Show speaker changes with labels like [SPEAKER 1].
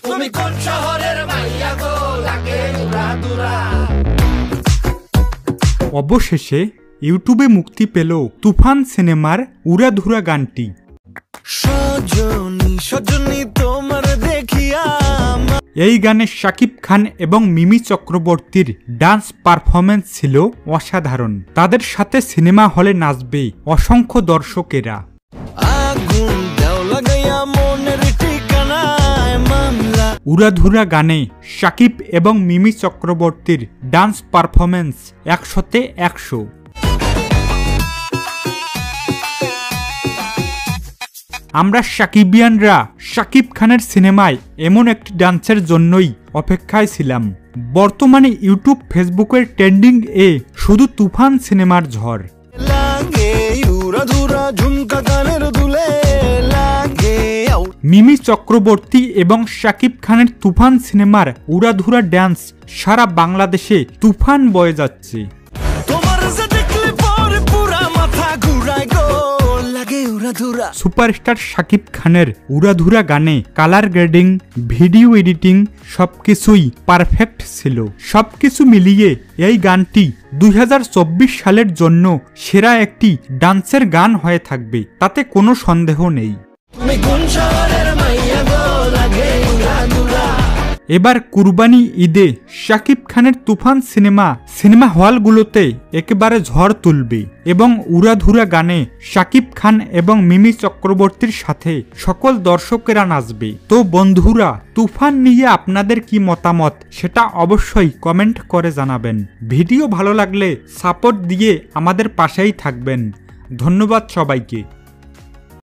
[SPEAKER 1] তুমি কোন শহরের মাইয়া গো লাগে উড়াধুরা।
[SPEAKER 2] অবশেষে ইউটিউবে মুক্তি পেল তুফান সিনেমার উড়াধুরা গানটি।
[SPEAKER 1] সজনী সজনী তোমার দেখিয়া।
[SPEAKER 2] এই গানে শাকিব খান এবং মিমি চক্রবর্তীর ডান্স পারফরমেন্স ছিল অসাধারণ। তাদের সাথে সিনেমা হলে নাচবে অসংখ্য দর্শকেরা।
[SPEAKER 1] আগুন দাও লাগাইয়া মনের ঠিকানায় মামলা।
[SPEAKER 2] উড়াধুরা গানে শাকিব এবং মিমি চক্রবর্তীর ডান্স পারফরমেন্স 100-তে 100। আমরা শাকিবিয়ানরা শাকিব খানের সিনেমায় এমন একটি ডান্সের জন্যই অপেক্ষায় ছিলাম। বর্তমানে ইউটিউব ফেসবুকের ট্রেন্ডিং এ শুধু তুফান সিনেমার ঝড়। মিমি চক্রবর্তী এবং শাকিব খানের তুফান সিনেমার উড়াধুরা ডান্স সারা বাংলাদেশে তুফান বয়ে যাচ্ছে। সুপারস্টার শাকিব খানের উড়াধুরা গানে কালার গ্রেডিং, ভিডিও এডিটিং সবকিছুই পারফেক্ট ছিল। সবকিছু মিলিয়ে এই গানটি 2024 সালের জন্য সেরা একটি ডান্সের গান হয়ে থাকবে, তাতে কোনো সন্দেহ নেই। এবার কুরবানি ঈদে শাকিব খানের তুফান সিনেমা হলগুলোতে একেবারে ঝড় তুলবে এবং উড়াধুরা গানে শাকিব খান এবং মিমি চক্রবর্তীর সাথে সকল দর্শকেরা নাচবে। তো বন্ধুরা, তুফান নিয়ে আপনাদের কি মতামত সেটা অবশ্যই কমেন্ট করে জানাবেন। ভিডিও ভালো লাগলে সাপোর্ট দিয়ে আমাদের পাশেই থাকবেন। ধন্যবাদ সবাইকে।